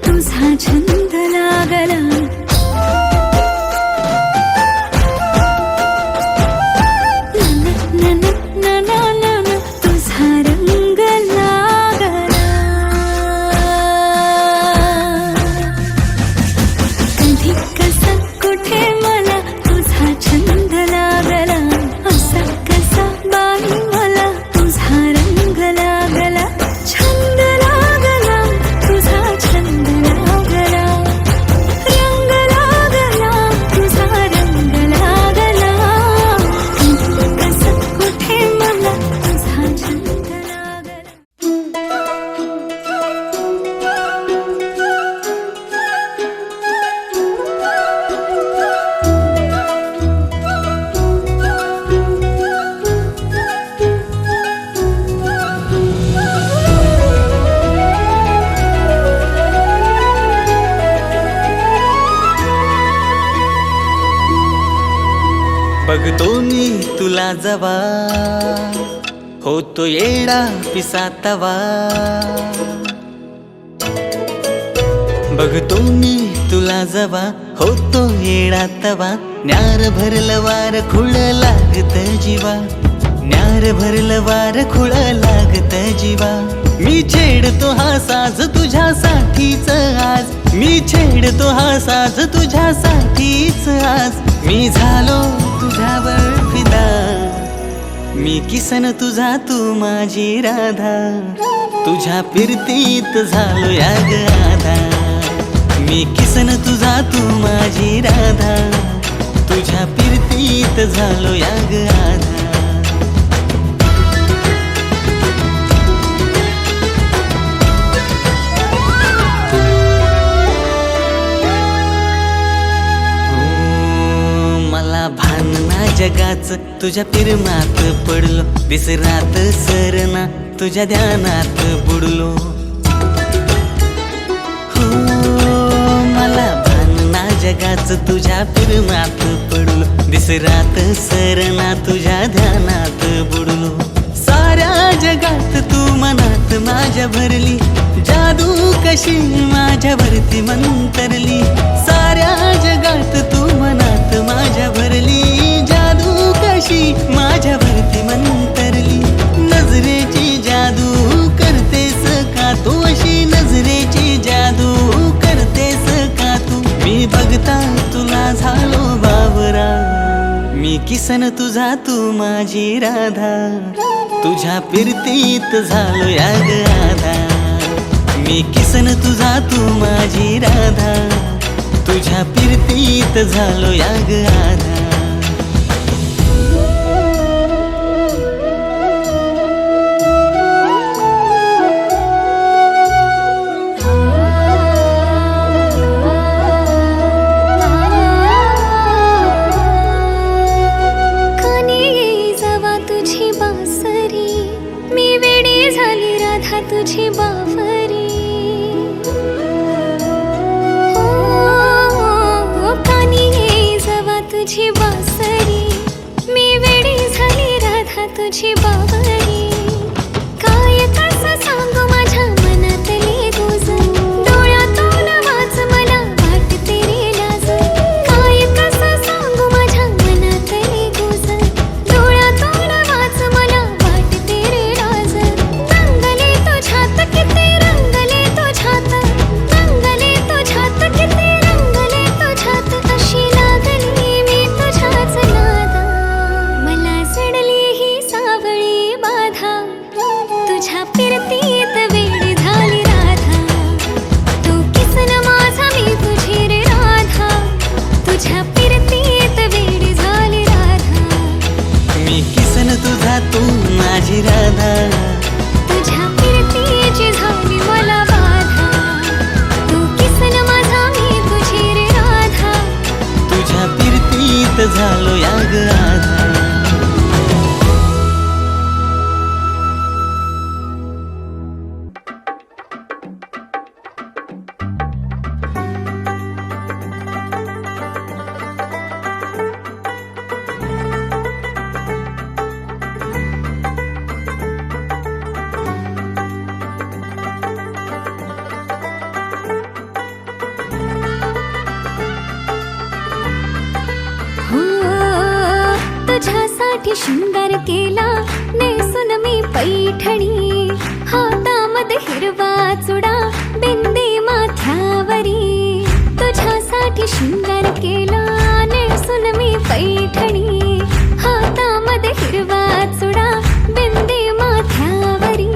तुझा छंद लागला तुझा रंग लागला कधी कसा कुठे मला तुझा छंद लागला असा कसा बाई मला तुझा रंग लागला छंद लागला तुझा छंद लागला रंग लागला तुझा रंग लागला कधी कसा कुठे मला तुझा छंद लागला बघतो मी तुला जवा होतो येडा पिसातवा बघतो मी तुला जवा होतो येडा तवा न्यार भरलं वार खुळ लागत जीवा न्यार भरलं वार खुळ लागत जीवा मी छेडतो हा साज तुझ्यासाठीच आज मी छेडतो हा साज तुझ्यासाठीच आज मी झालो तुझ्यावर फिदा मी किसन तुझा तू माझी राधा तुझ्या फिरतीत झालो या गाधा मी किसन तुझा तू माझी राधा तुझ्या फिरतीत झालो या गाधा भान ना जगाच तुझ्या प्रेमात पडलो विसरात सरना तुझ्या ध्यानात बुडलो हो मला भान ना जगाच तुझ्या प्रेमात पडलो विसरात सरना तुझ्या ध्यानात बुडलो साऱ्या जगात तू मनात माझ्या भरली जादू कशी माझ्यावरती मंतरली साऱ्या जगात तू मनात माझ्या भरली जादू कशी माझ्यावरती मंतरली नजरेची जादू करतेस का तू अशी नजरेची जादू करतेस का तू मी बघता तुला झालो बावरा मी किसन तुझा तू माझी राधा तुझ्या फिरतीत झालो या गाधा मी किसन तुझा तू माझी राधा तुझ्या फिरतीत झालो या गाधा तुझी बावरी कानी जवा तुझी बासरी मी वेडी झाली राधा तुझी बावरी काय कसं सांगू माझ्या मनातली तुझ डोळ्यातून वाच मला वाटते रे लाज काय कसं सांगू माझ्या मनातली तुझ डोळ्यातून वाच मला वाटते रे लाज रंगले तुझ्यात किती रंगले तुझ्यात रंगले तुझ्यात किती रंगले तुझ्यात अशी लागली मी तुझ्याच नादा मला जडली ही सावळी तुझ्यासाठी शृंगार केला नेसून मी पैठणी हातामध्ये हिरवा चुडा बिंदी माथ्यावरी तुझ्यासाठी शृंगार केला नेसून मी पैठणी हातामध्ये हिरवा चुडा बिंदी माथ्यावरी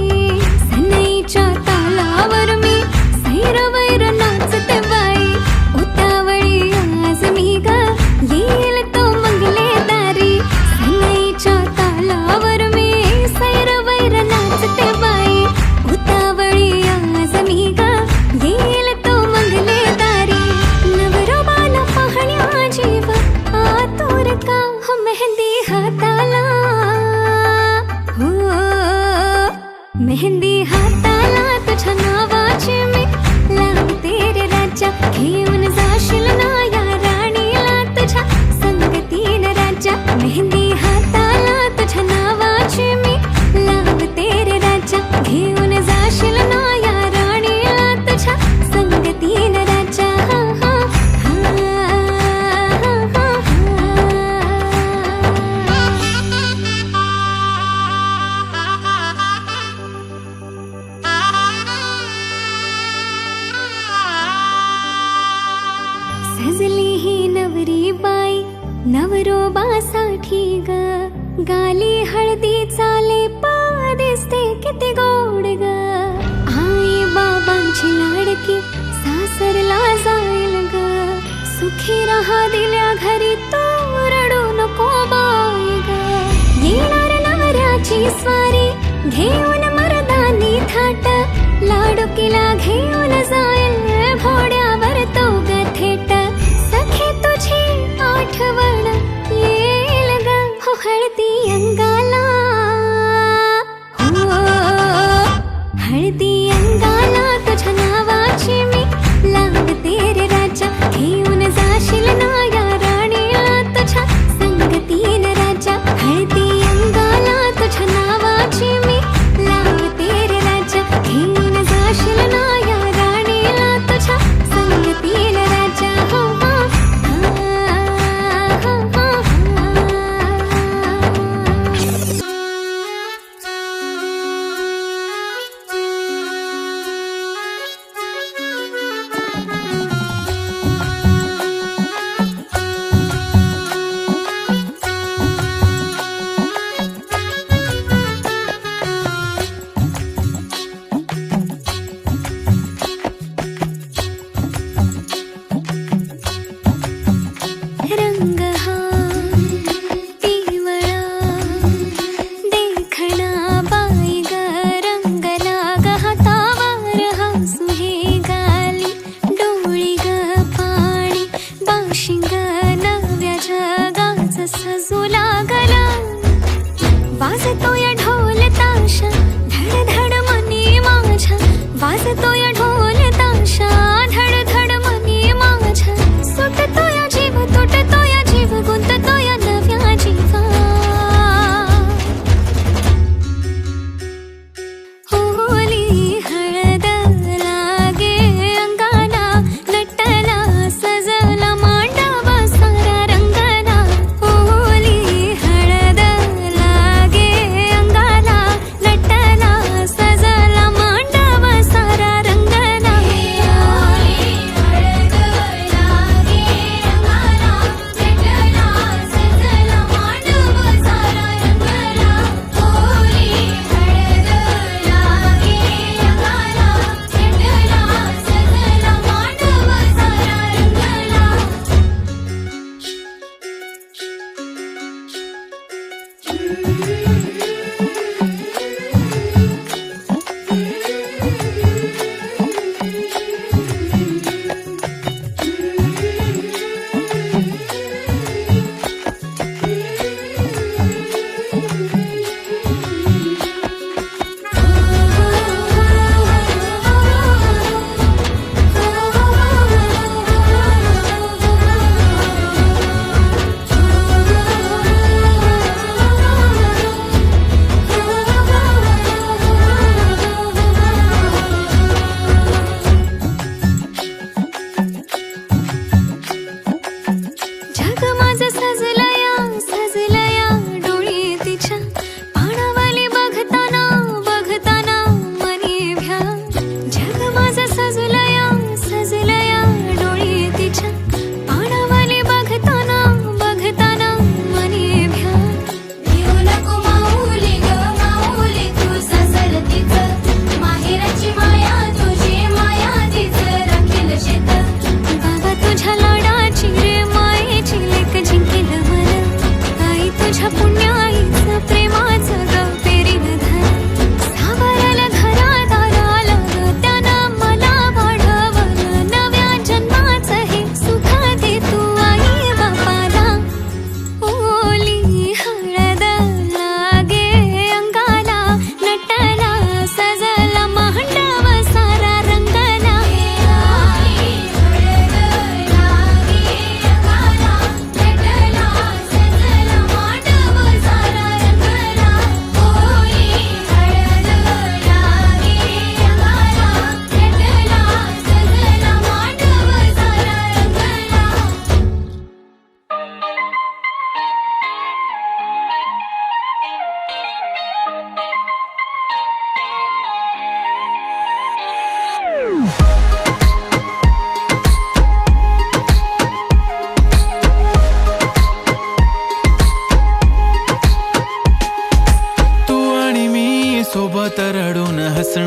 सनईच्या तालावर मी सैरवैर नाचते बाई उतावळी आज मी ग येईल तो मंगले दारी सनईच्या तालावर मी सैरवैर नाचते बाई उतावळी आज मी ग येईल तो मंगले दारी नवरोबाला पाहण्या जीव आतुर का हो मेहंदी हाताला हो मेहंदी हाताला तुझ्या नावाची मी लावते रे राजा घेऊन जाशील ना या राणीला तुझ्या संगतीन राजा मेहंदी हाताला तुझ्या नावाची मी लावते रे राजा घेऊन जाशील ना या राणीला तुझ्या संगतीन राजा हा, हा, हा, हा, सजली ही नवरी बाई नवरोबासाठी ग गाली हळदी चाले पा दिसते किती गोड ग आई बाबांची लाडकी सासरला जाईल ग सुखी राहा दिल्या घरी तो रडू नको बाई ग येणार नवऱ्याची स्वारी घेऊन मर्दानी थाट लाडुकीला घेऊन जाईल घोड्यावर तो ग थेट सखे तुझी आठवण येईल ग हो हळदी अंगाला हो हळदी अंगाला तुझ्या नावाची मी लावते रे राजा घेऊन जाशील ना या राणीला तुझ्या संगतीन राजा हळदी अंगाला तुझ्या नावाची मी लावते रे राजा घेऊन जाशील ना या राणीला तुझ्या संगतीन राजा हो हो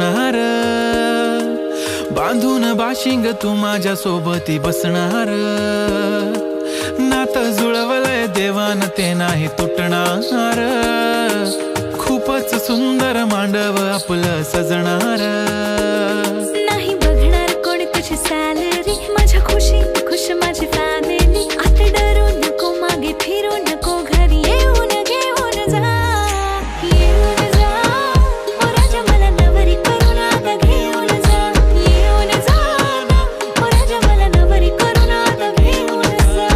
असणार, बांधून बाशिंग तू माझ्या सोबती बसणार, नातं जुळवलंय देवान ते नाही तुटणार, खूपच सुंदर मांडव आपलं सजणार. नाही बघणार कोणी तुझी सॅलरी, माझ्या खुशीत खुश माझी फॅमिली. आता डरू नको, मागे फिरू नको, घरी येऊन घेऊन जा, येऊन जा. ओ राजा मला नवरी करून आता घेऊन जा, येऊन जा ना. ओ राजा मला नवरी करून आता घेऊन जा.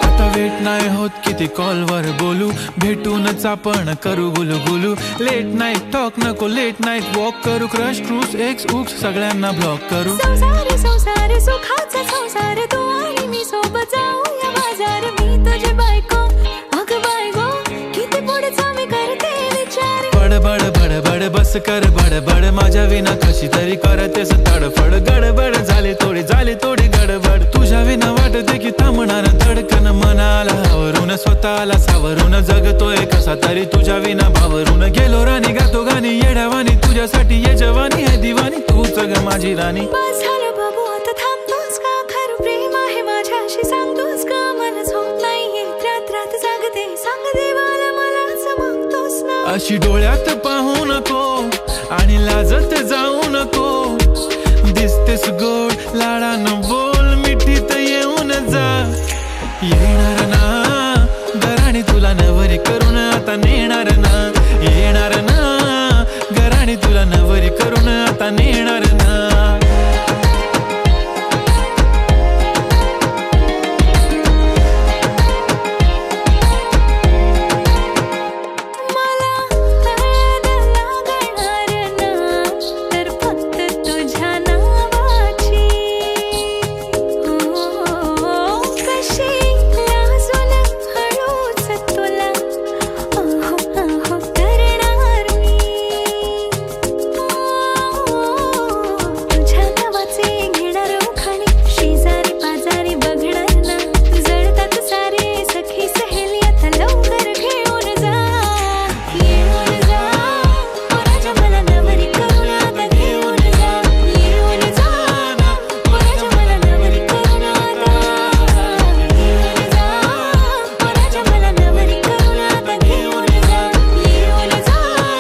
आता वेट नाही होत किती कॉलवर बोलू, भेटूनच आपण करू गुलू गुलू. लेट नाईट टॉक नको, लेट नाईट वॉक करू, क्रश क्रूज एक्स उक्स सगळ्यांना ब्लॉक करू. संसार संसार सुखाचा संसार, तू आणि मी सोबत जाऊया बाजार. मी तुझी बायको, अगं बायको, किती पुढचा मी करते विचार. बडबड बडबड बस कर बडबड, माझ्या विना कशी तरी करतेस तडफड. गडबड झाली थोडी गडबड, तुझ्या विना वाटते की थांबणार धडकन. मनाला आवरून स्वतःला सावरून, जगतोय कसा तरी तुझ्या विना भावरून. गेलो राणी गातो गाणी येड्यावानी, तुझ्यासाठी ये जवानी आहे दिवानी, तूच ग माझी राणी. बस झालं बाबू, आता थांबतोस का? खरं प्रेम आहे माझ्याशी, सांगतोस का? मला झोप नाहीये, रात रात जागते, सांग देवाला मला चमकतोस ना. अशी डोळ्यात पाहू नको आणि लाजत जाऊ नको, दिसतेस गोड लाडानं बोल, मिठीत येऊन जा. येणार ना घराणी तुला नवरी करून आता नेणार ना, येणार ना घराणी तुला नवरी करून आता नेणार ना. मला हळद लागणार ना, तर फक्त तुझ्या नावाची. हो कशी लाजून हळूच तुला अहो अहो करणार मी. तुझ्या नावाचे घेणार उखाणे, शेजारी पाजारी बघणार ना. जळतात सारे सखी सहेली, आता लवकर घेऊन जा, येऊन जा. ओ राजा मला नवरी करून आता घेऊन जा, येऊन जा ना. ओ राजा मला नवरी करून आता घेऊन जा. ओ राजा मला नवरी करून आता घेऊन जा, येऊन जा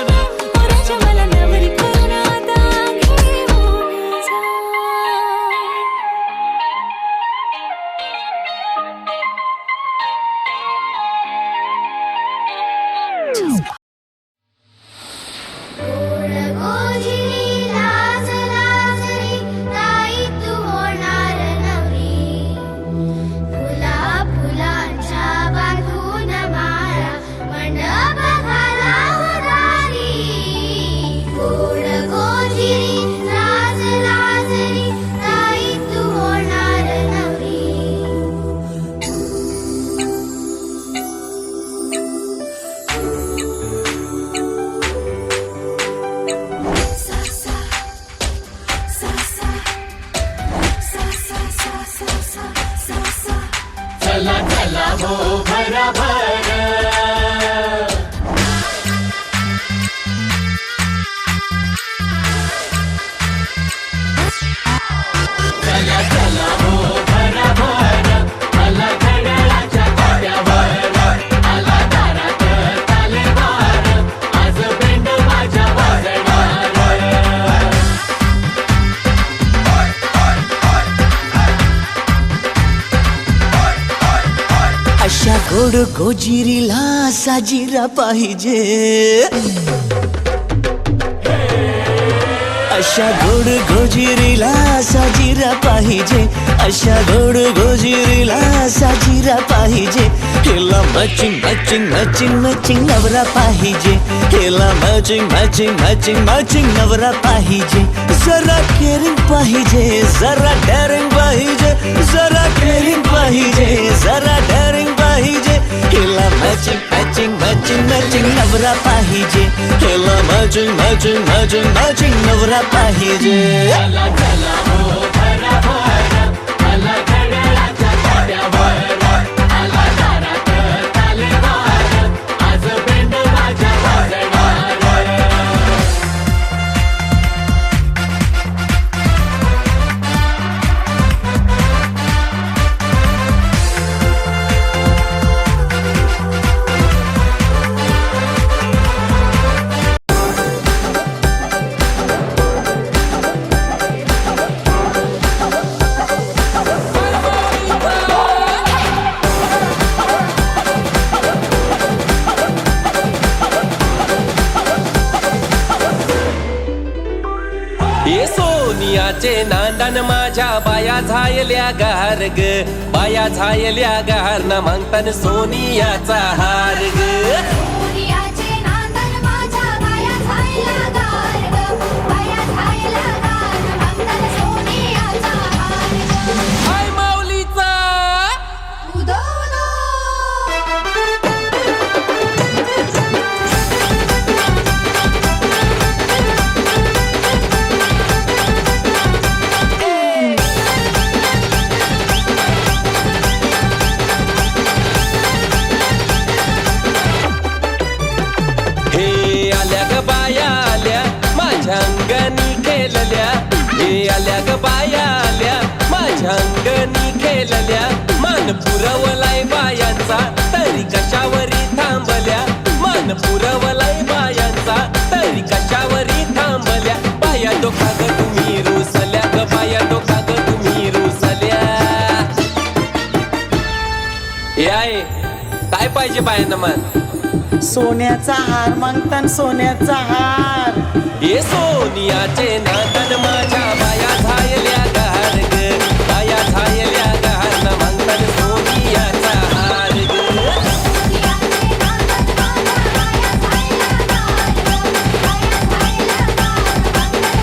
ना. ओ राजा मला नवरी करून आता घेऊन जा. गोजिरी लाज लाजरी, नाही तू होणार नवरी. फुला फुलांच्या बांधून माळा, मंडप घाला उदारी. गोड गोजिरी लाज लाजरी, नाही तू होणार नवरी. अशा गोड गोजिरीला साजिरा पाहिजे, अशा गोड गोजिरीला साजिरा पाहिजे, अशा गोड गोजिरीला साजिरा पाहिजे. हिला मॅचिंग मॅचिंग मॅचिंग मॅचिंग नवरा पाहिजे, हिला मॅचिंग मॅचिंग मॅचिंग मॅचिंग नवरा पाहिजे. जरा केअरिंग पाहिजे, जरा डेअरिंग पाहिजे, जरा केअरिंग पाहिजे, जरा डेअरिंग पाहिजे. हिला मॅचिंग मॅचिंग मॅचिंग मॅचिंग नवरा पाहिजे, हिला मॅचिंग मॅचिंग मॅचिंग मॅचिंग नवरा पाहिजे. बाया झायल्या गार ग, बाया झायल्या गार ना मागतान सोनियाचा हार ग. सोनियाचे नांदन माझ्या बाया झायला गार ग, बाया झायला गार मागतान सोनियाचा हार ग. हाय माऊलीचा उदोनो हे आल्या ग बाया आल्या माझ्या अंगणी खेळल्या, हे आल्या ग बाया आल्या माझ्या अंगणी खेळल्या. मान पुरवलाय बायांचा तरी कशावरी थांबल्या, मान पुरवलाय बायांचा तरी कशावरी थांबल्या. बाया डोका ग तुम्ही रुसल्या ग, बाया डोका ग तुम्ही रुसल्या. याय काय पाहिजे बायांना मान? सोन्याचा हार मागतान सोन्याचा हार. ये सोनियाचे नातन माझ्या बाया झायल्या गार ग, बाया झायल्या गार ना मागतान सोनियाचा हार ग. सोनियाचे नांदन माझ्या बाया झायला गार ग, बाया झायला गार मागतान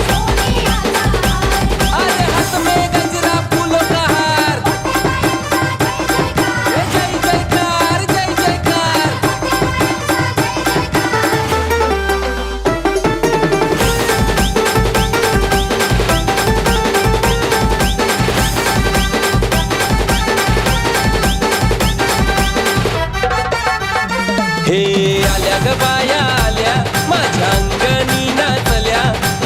सोनियाचा हार ग. अरे हात में गजरा फूलों का हार, जय जयकार जय जयकार. हे आल्या ग बाया आल्या माझ्या अंगणी नाचल्या,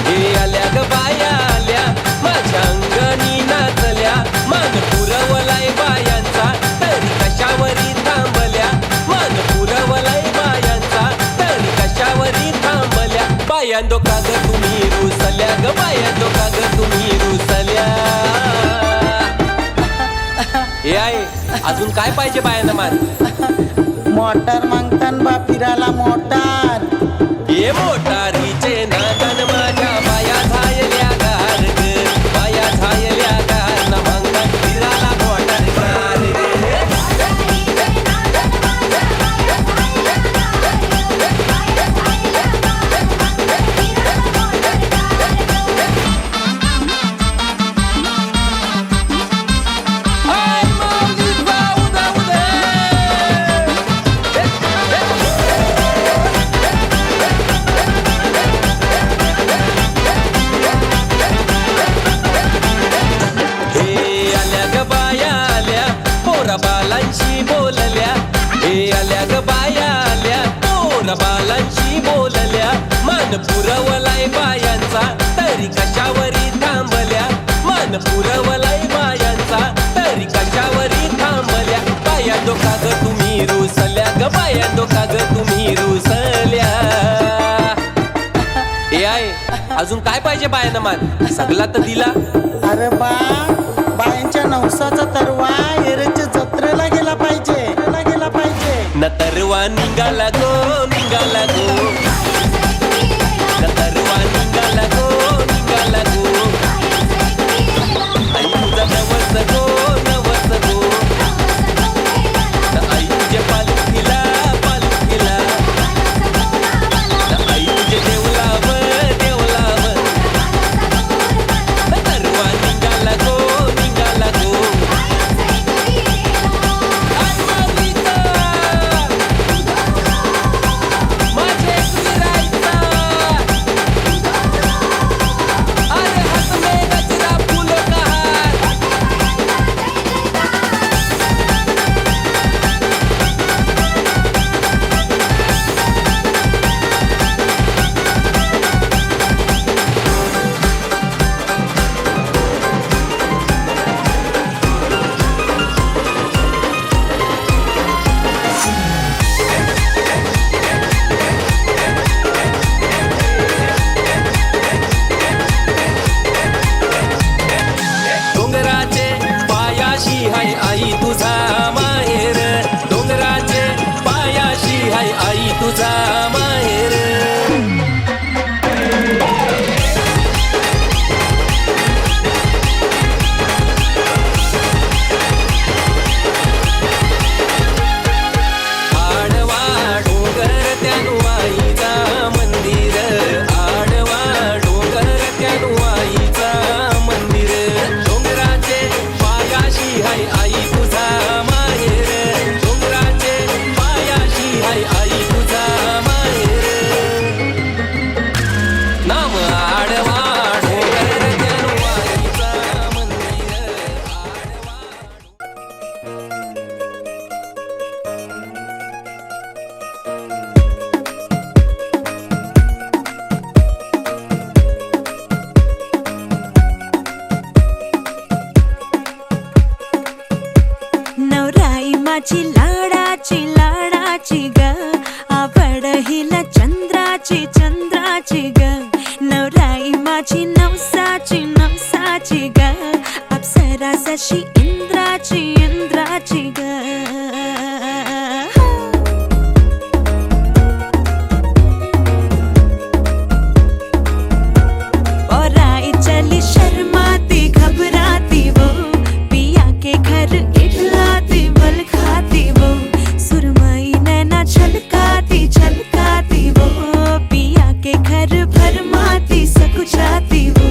हे आल्या ग बाया आल्या माझ्या अंगणी नाचल्या. मान पुरवलाय बायांचा तरी कशावरी थांबल्या, मान पुरवलाय बायांचा तरी कशावरी थांबल्या. बायांदो का ग तुम्ही रुसल्या ग, बायांदो का ग तुम्ही रुसल्या. याय अजून काय पाहिजे बायांना मान? मोटार मागतान बा फिराला मोटार. ये मोटारीचे नादन माझ्या बाया झायल्या गार ग, बाया झायल्या गार ना मागतान फिराला मोटार गार ग. सोनियाचे नांदन माझ्या बाया झायला गार ग, बाया झायला गार मागतान फिराला मोटार गार ग. हाय माऊलीचा उदा उदे. हे आल्या ग बाया आल्या पोरा बालांशी बोलल्या, हे आल्या ग बाया आल्या पोरा बालांशी बोलल्या. मान पुरवलाय बायांचा तरी कशावरी थांबल्या, मान पुरवलाय बायांचा तरी कशावरी थांबल्या. बाया डोका ग तुम्ही रुसल्या ग, बाया डोका ग तुम्ही रुसल्या. याय अजून काय पाहिजे बायांना मान? सगळा तर दिला. अरे बा बायांच्या नवसाचा तरवा एरेच्या जत्रेला गेला पाहिजे, गेला पाहिजे. न तरवा निघाला गो निघाला गो, न तरवा निघाला गो निघाला गो. आई तुझा नवस गो नवस गो, न आई तुझे पालखीला पालखीला, न आई तुझे देवलाव देवलाव. न तरवा निघाला गो निघाला गो. आई माऊलीचा माझी लाडाची लाडाची ग आवड हिला चंद्राची चंद्राची ग नवराई माझी नवसाची नवसाची ग अप्सरा जशी इंद्राची इंद्राची ग और आई चली शर्माती घबराती वो पिया के घर इठलाती बल खाती वो सुरमई नैना छलकाती छलकाती वो पिया के घर भरमाती सकुचाती वो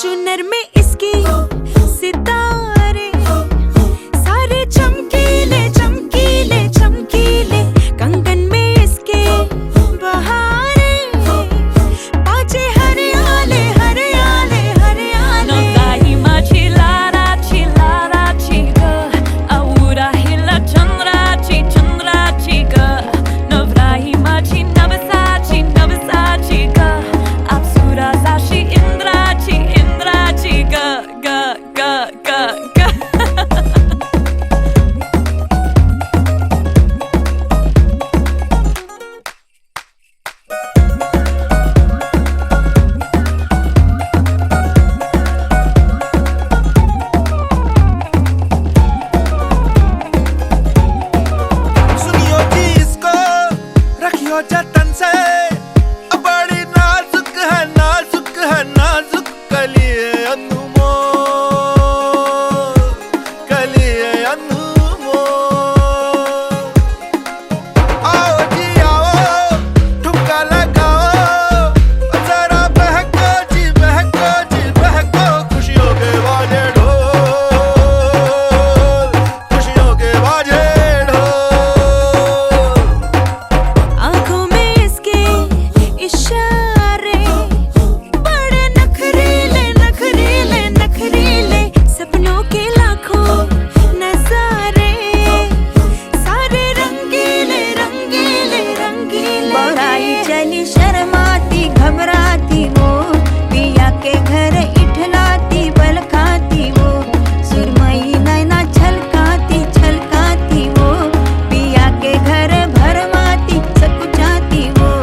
चुनर में इसकी सितारे सारे चमकीले चमकीले चमकीले कंगन में इसके बहारे बाजे हरियाले हरियाले हरियाले नवराई माझी लाडाची लाडाची ग औरा हिला चंद्राची चंद्राची ग नवराई माझी नवसाची नवसाची ग अप्सरा जशी इंद्राची इंद्राची ग ग ग ग ग सुनियो जी इसको रखियो जतन से बड़ी नाजुक है नाजुक है नाजुक कलिए अनमोल कलिए अनमोल आओ जी आओ ठुमका लगाओ जरा बहको जी बहको जी बहको खुशियों के बाजे ढोल खुशियों के बाजे ढोल आंखों में इसके इशारे बड़े नखरीले नखरीले नखरीले सपनों के लाखों नजारे सारे रंगीले रंगीले रंगीले बड़ाई चली शर्माती घबराती वो पिया के घर इठलाती बल खाती वो सुरमई नैना छलकाती छलकाती वो पिया के घर भरमाती सकुचाती वो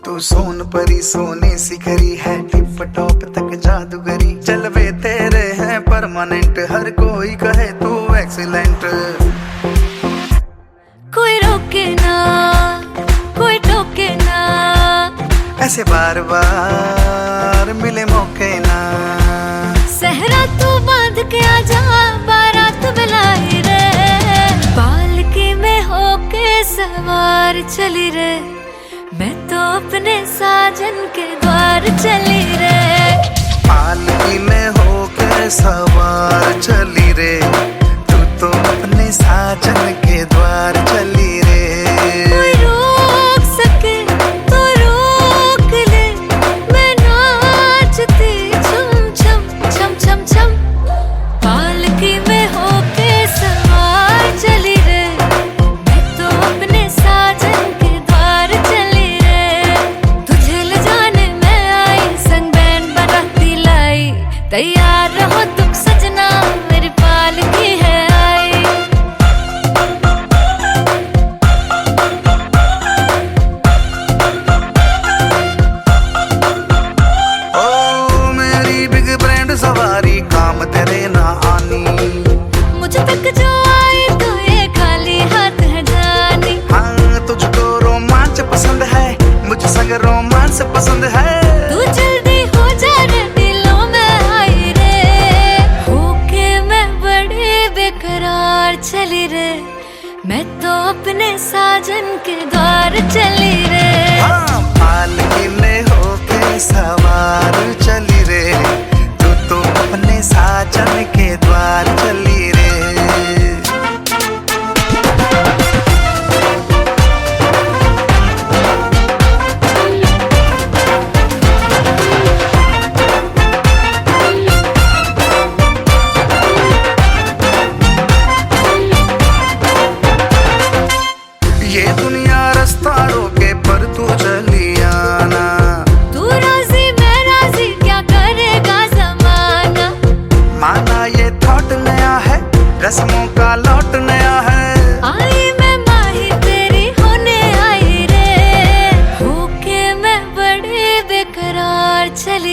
तू सोन परी सोने सिखरी है टिप टॉप तक जादूगरी चलवे तेरे हैं परमानेंट हर कोई कहे तू एक्सीलेंट कोई रोके ना कोई टोके ना ऐसे बार बार मिले मौके ना सहरा तू बांध के आजा बारात बुलाई रे पालकी में होके सवार चली रे मैं तो अपने साजन के द्वार चली रे पालकी में होके सवार चली रे तू तो अपने साजन के द्वार चली रे कोई रोक सके तो रोक ले मैं नाचती छम छम छम छम छम पालकी में होके सवार चली रे मैं तो अपने साजन के द्वार चली रे तुझे ले जाने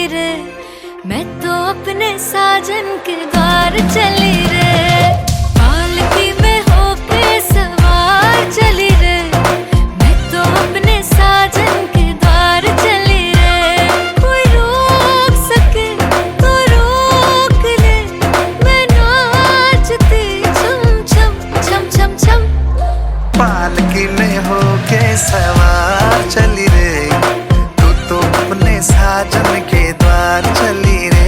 चली रे, मैं तो अपने साजन के द्वार चली रे, पालकी में होके सवार चली रे, मैं तो अपने साजन के द्वार चली रे, कोई रोक सके तो रोक ले, मैं नाचती छम छम छम छम छम। पालकी में होके सवार चली रे, तू तो अपने साजन के द्वार चली रे।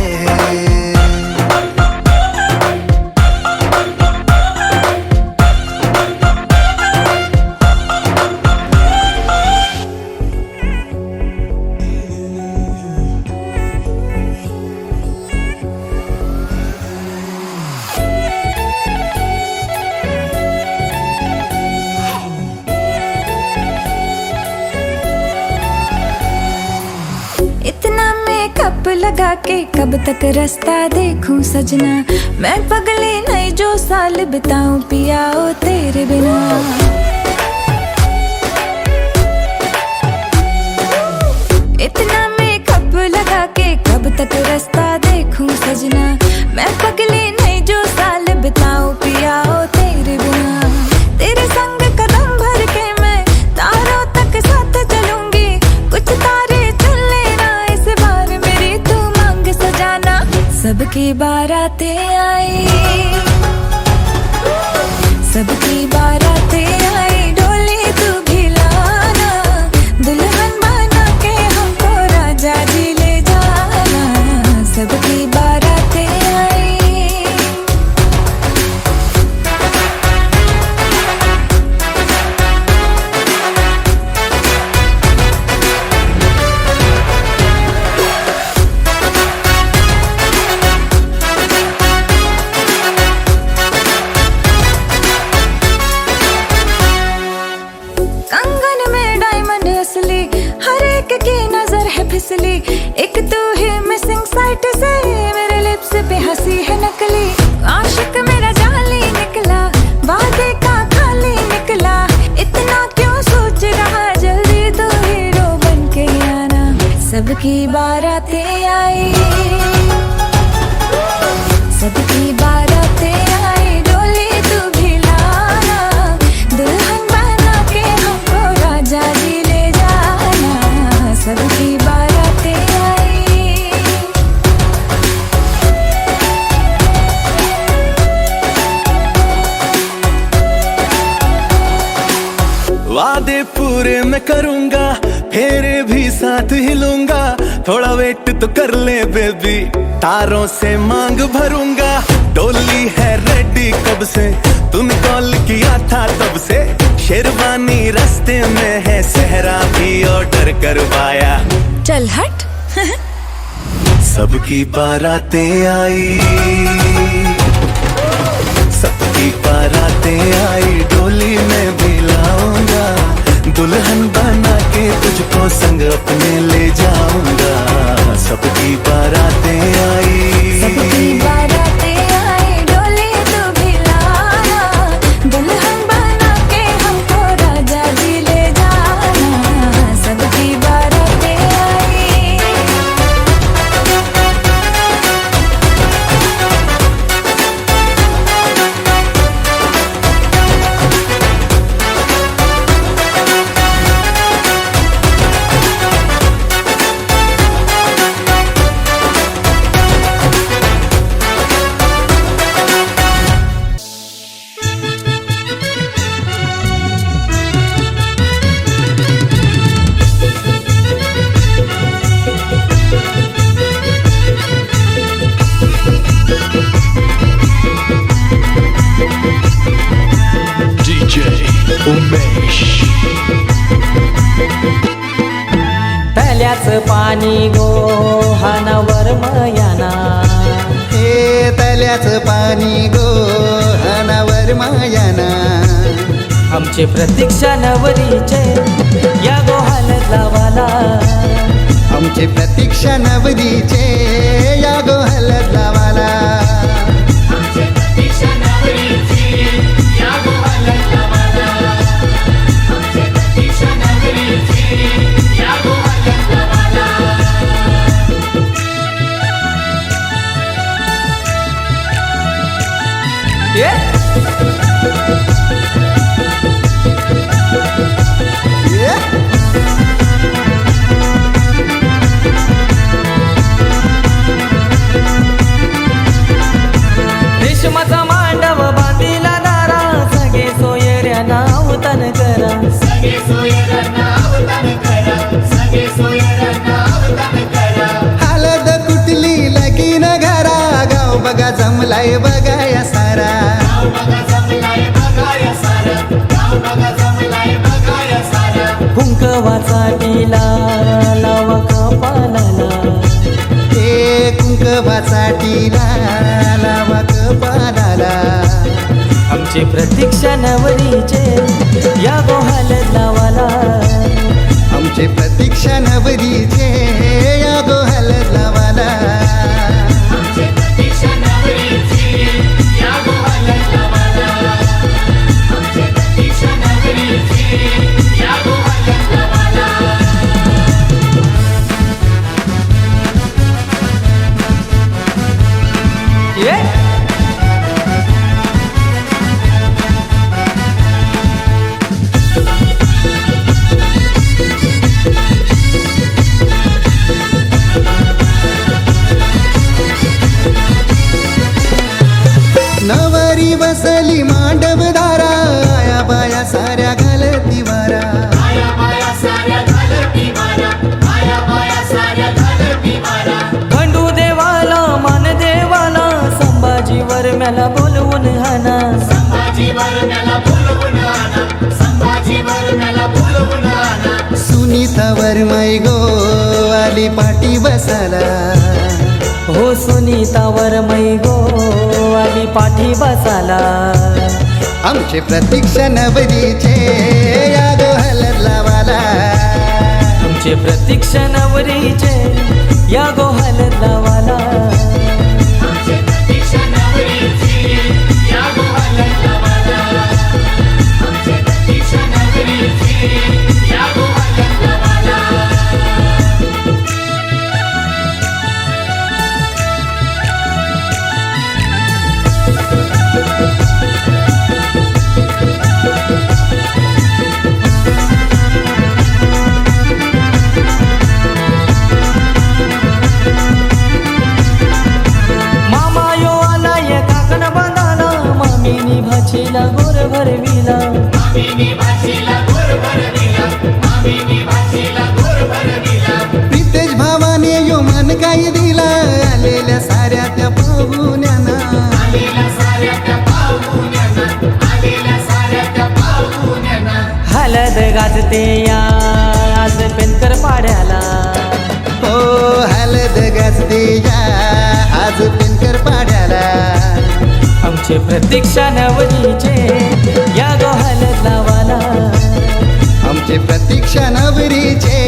इतना मेकअप लगा के कब तक रास्ता देखूं सजना, मैं पगली नहीं जो साल बिताऊं पिया ओ तेरे बिना। इतना मेकअप लगा के कब तक रास्ता देखूं सजना, मैं पगली नहीं जो साल बिताऊं पिया ओ तेरे बिना। तेरे संग कदम भर के मैं तारों तक साथ चलूंगी, कुछ तारे चुन लेना इस बार मेरी तू मांग सजाना। सबकी बारातें आई, सबकी बारातें आई, डोली तू भी लाना, दुल्हन बना के हमको राजा जी ले जाना। सबकी बारातें आई। कंगन में डायमंड असली, हर एक की नजर है फिसली, एक तू ही मिसिंग साइट से मेरे लिप्स पे हंसी है नकली। आशिक मेरा जाली निकला, वादे का खाली निकला, इतना क्यों सोच रहा, जल्दी तो हीरो बन के आना। सबकी बारातें आई, सबकी बारातें आई, डोली तू भी लाना, दुल्हन बना के हमको राजा जी ले जाना। सबकी बारातें आई। वादे पूरे मैं करूंगा, फेरे भी साथ हिलूंगा, थोड़ा वेट तो कर ले बेबी, तारों से मांग भरूंगा। डोली है रेडी कब से, तूने कॉल किया था तब से, शेरवानी रास्ते में है, सहरा भी ऑर्डर करवाया। चल हट। सबकी बारातें आई, सबकी बारातें आई, डोली में भी लाऊंगा, दुल्हन बना के तुझको संग अपने ले जाऊंगा। सबकी बारातें आई, सबकी बारातें आई, डोली तू भी लाना, दुल्हन बना के हमको राजा जी ले जाना। सबकी बारातें आई। DJ उमेश। तल्याच पाणी गो हानावर मयाना, हे तल्याच पाणी गो हानावर मायाना, आमचे प्रतीक्षा नवरीचे या गो हलत लावाला, आमची प्रतीक्षा नवरीचे या गो हलत लावाला। नावासाठीला लावा कपालाला. आमची प्रतीक्षा नवरीचे या गो हलद लावाला. आमचे प्रतीक्षा नवरीचे या गो हलद लावाला. नवरी बसली मांडव दारा, आया बाया साऱ्या घालती वारा. खंडू देवाला मान देवाला, संभाजीवर मला बोलवून हाना. सुनीतावर मै गो आली पाठी बसाला. हो सुनीतावर मै गो आली पाठी बसाला. आमचे प्रतीक्षा नवरीचे या गो हलद लावाला. आमचे प्रतीक्षा नवरीचे या गो हलद लावाला. भाचीला गोर भरविला. प्रितेश भावाने यो मन काही दिला, आलेल्या साऱ्या त्या पाहुण्यांना. हलद गाजते या आज पेनकर पाड्याला. हो हलद गाजते या आज पेनकर पाड्याला. आमचे प्रतीक्षा नवरीचे या गो हलद लावाला. आमचे प्रतीक्षा नवरीचे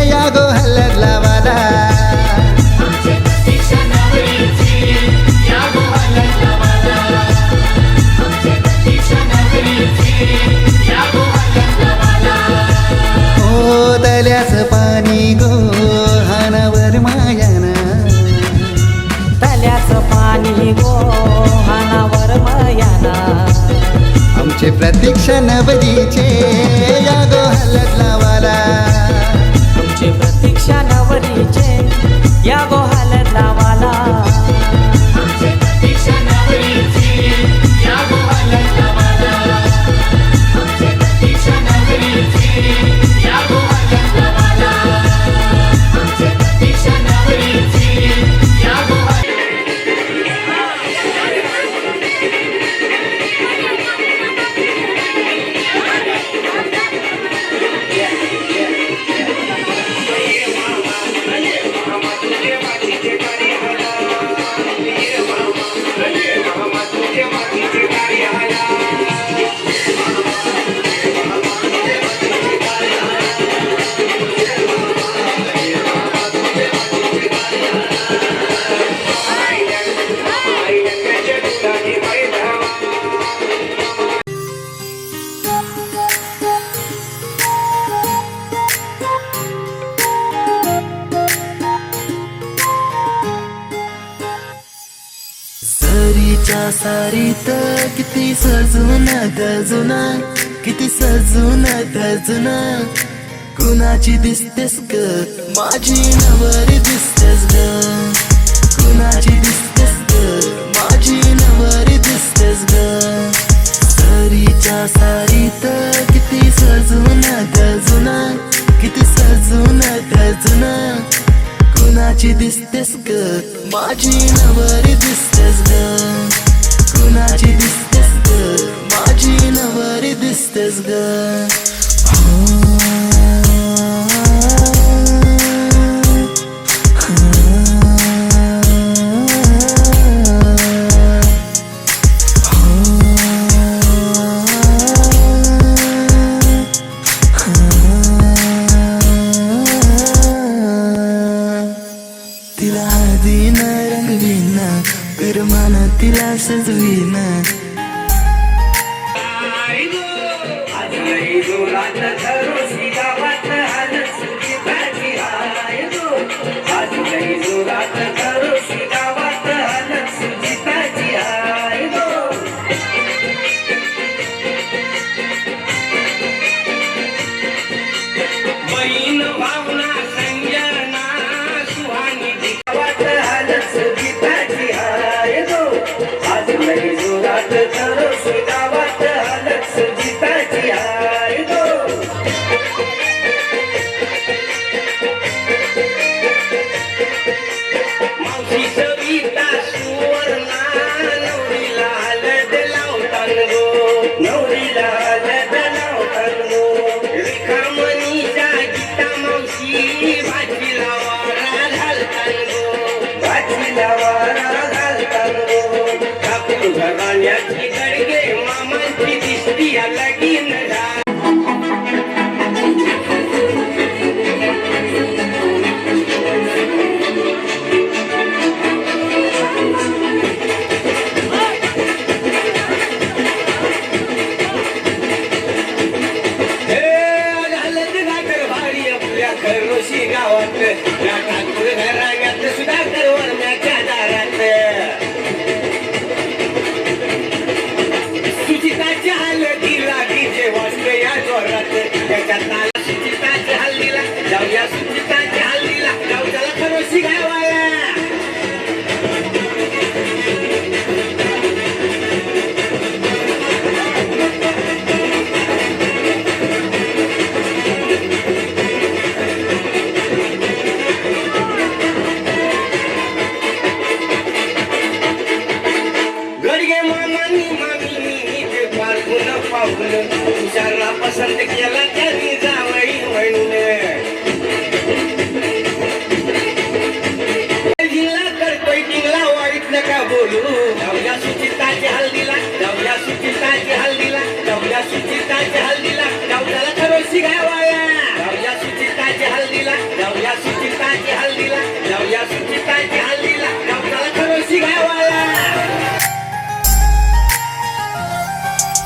या गो हलद लावाला. हो तल्याच पाणी गो हानावर मायाना. तल्याच पाणी गो हानावर मायाना. आमचे प्रतीक्षा नवरीचे या गो हलद लावाला. आमचे प्रतीक्षा नवरीचे या गो हलद लावाला. सरीच्या सारीत किती सजून गजुना, किती सजून गजुना. कुणाची दिसतेस ग माझी नवरी दिसतेस ग. कुणाची दिसतेस ग माझी नवरी दिसतेस ग. सरीच्या सारीत किती सजून गजुना, किती सजून गजुना. कुणाची दिसतेस ग माझी नवरी दिसतेस ग. कुणाची दिसतेस ग माझी नवरी दिसतेस ग. हळदीन रंगवीन पिरमान तिला सजवीन बहीण भावना संजना सुहानी दिखावत हालत गीताची हाय गो आज लई जोरात तरस गावात हालत गीताची हाय गो मावशी सविता सुवर्णा नवरीला हलद लावतान गो नवरीला हलद लावतान गो रेखामणीच्या गीता मावशी भाजीला वारा घालतान गो भाजीला वारा घालतान गो काकू घराण्याची गडगे मामांची दिसती या लगीन झाली. खरोशी गावात या ठाकूर घराण्यात सुधाकर वर्म्याच्या दारात सुचिताच्या हलदीला डीजे वाजले या जोरात त्याच्या ताला सुचिताच्या हल्दीला जाऊया सुचिताच्या हल्दीला जाऊ त्याला खरोशी गावाला तुषारला पसंत केला त्यांनी जावई म्हणून जिल्हा करतोय जिल्हा वाईट नका बोलू जाऊया सुचिताच्या हल्दीला जाऊया सुचिताच्या हल्दीला जाऊया सुचिताच्या हल्दीला जाऊ त्याला खरोशी गावाला जाऊया सुचिताच्या हल्दीला जाऊया सुचिताच्या हल्दीला जाऊया सुचिताच्या हल्दीला जाऊ त्याला खरोशी गावाला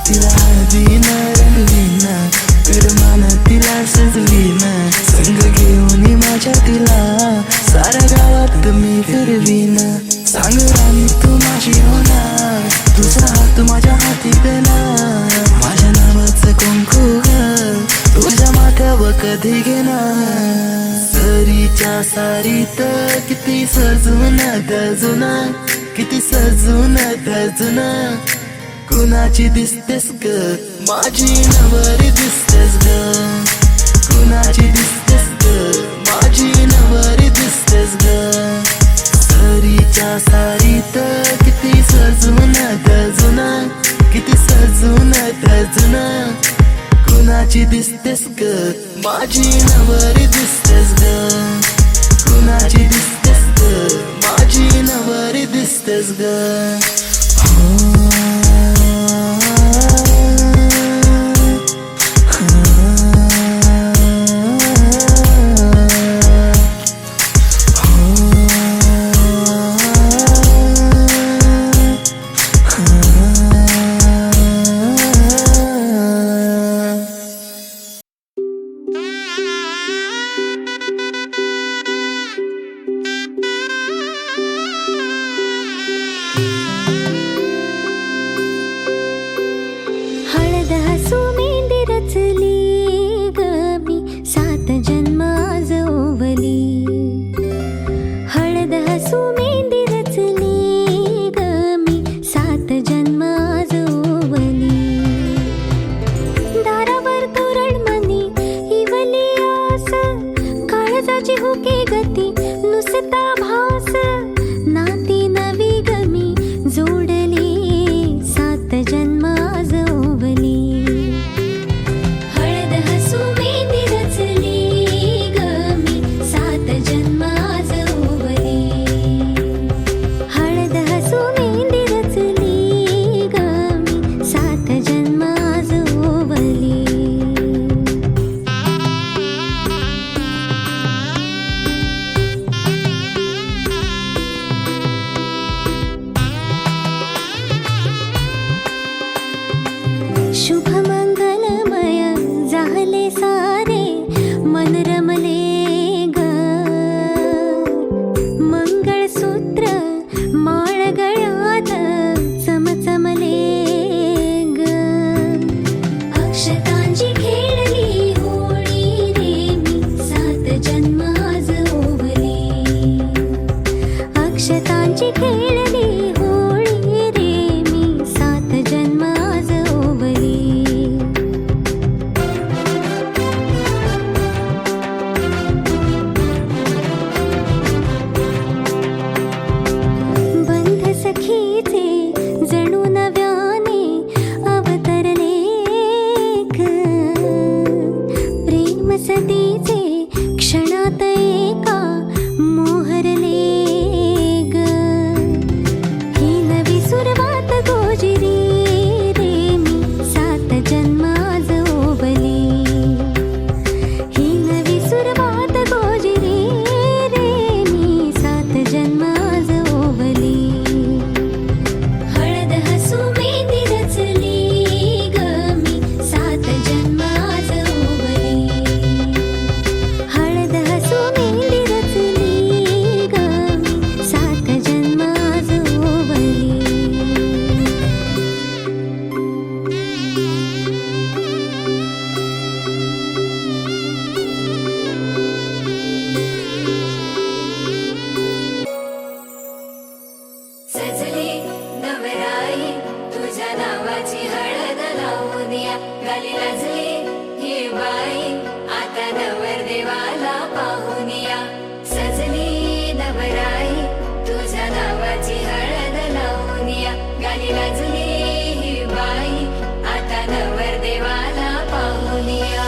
तिला हळदीन रंगवीन पिरमान तिला सजवीन संग घेऊन माझ्या तिला साऱ्या गावात मी फिरवीन सांग राणी तू माझी होणार तुझा हात माझ्या हाती देणार माझ्या नावाचं कुंकू तुझ्या माथ्यावर कधी घेणार सरीच्या सारीत किती सजून धजून किती सजून धजून कुणाची दिसतेस ग माझी नवरी दिसतेस ग कुणाची दिसतेस ग माझी नवरी दिसतेस ग सरीच्या सारीत किती सजून धजून किती सजून धजून कुणाची दिसतेस ग माझी नवरी दिसतेस ग कुणाची दिसतेस ग माझी नवरी दिसतेस ग तुझी खेळली होळी रे मी 7 जन्म आज ओवली बंध सखीचे जणू नव्याने अवतरले ग प्रेम सदीचे क्षणात एका मोहरले ग ही नवी सुरवात गोजिरी रे मी 7 जन्म आज ओवली ही नवी सुरवात गोजिरी रे मी 7 जन्म आज ओवली हळद हसू मेहंदी रचली ग मी 7 जन्म आज ओवली हळद हसू मेहंदी रचली ग मी 7 जन्म आज ओवली सजली नवराई तुझ्या नावाची हळद लावून या गाली लाजली ही बाई आता नवरदेवाला पाहून या सजली नवराई तुझ्या नावाची हळद लावून या गाली लाजली ही बाई आता नवरदेवाला पाहून या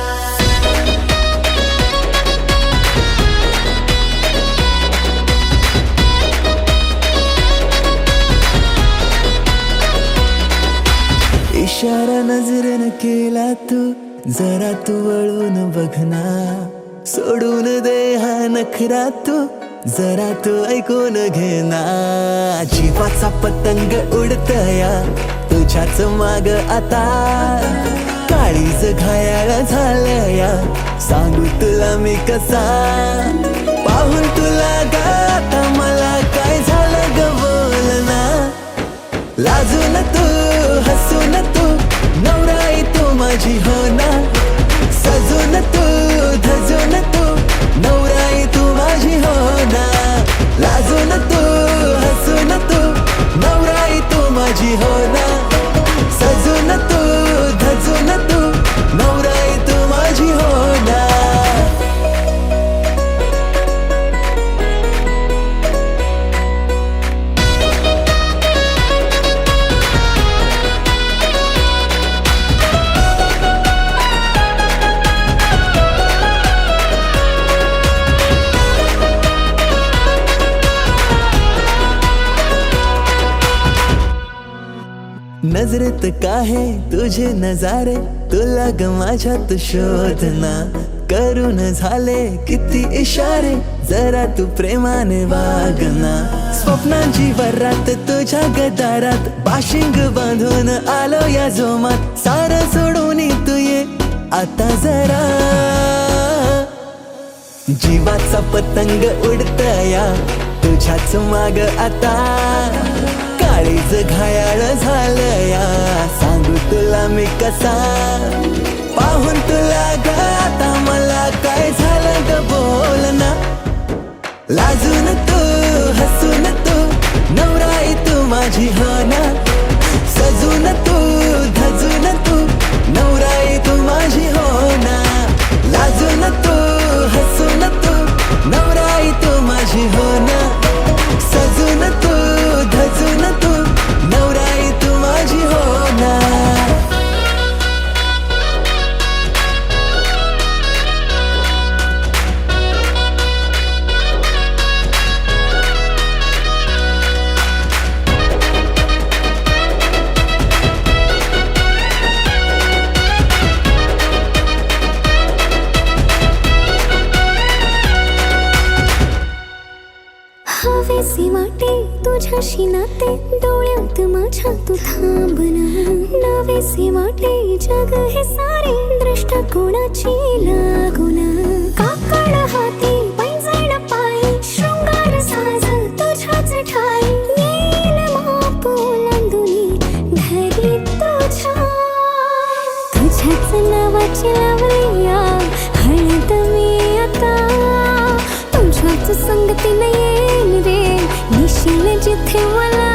इशारा नजरेनं केला तू जरा तू वळून बघना सोडून दे हा नखरा तू जरा तू ऐकून घेना जीवाचा पतंग उडतया तुझ्याच माग आता काळीज घायाळ झालया सांगू तुला मी कसा पाहून तुला ग आता मला काय झालं ग बोलना लाजून तू हसून तू नवराई तू माझी हो ना सजून तू धजून तू नवराई तू माझी हो ना लाजून तू हसून तू नवराई तू माझी हो ना सजून तू धजून तू नवराई तू माझी हो ना नजरेत काहे तुझे नजारे तुला ग माझ्यात शोधना करून झाले किती इशारे जरा तू प्रेमाने वागना स्वप्नांची वरात तुझ्या गदारात बाशिंग बांधून आलो या जोमात सारं सोडून तू ये आता जरा जीवाचा पतंग उडतया तुझ्याच माग आता काळीज घायाळ झालया सांगू तुला मी कसा पाहून तुला ग आता मला काय झालं ग बोलना लाजून तू हसून तू नवराई तू माझी हो ना सजून तू धजून तू नवराई तू माझी हो ना लाजून तू हसून तू नवराई तू माझी हो ना सजून तू धजून तू नवराई तू माझी हो ना हवेसी वाटे तुझ्याशी नाते डोळ्यात माझ्या तू थांबना नवेसी वाटे जग हे सारे दृष्टिकोनाची लागुना काकड हाती पैंजण पायी शृंगार साज तुझ्याच ठाई येईल माप ओलांडुनी घरी तुझ्याच नावाची लावूया हळद मी आता तुझ्याच संगतीने येईन रे निशिल जिथे मला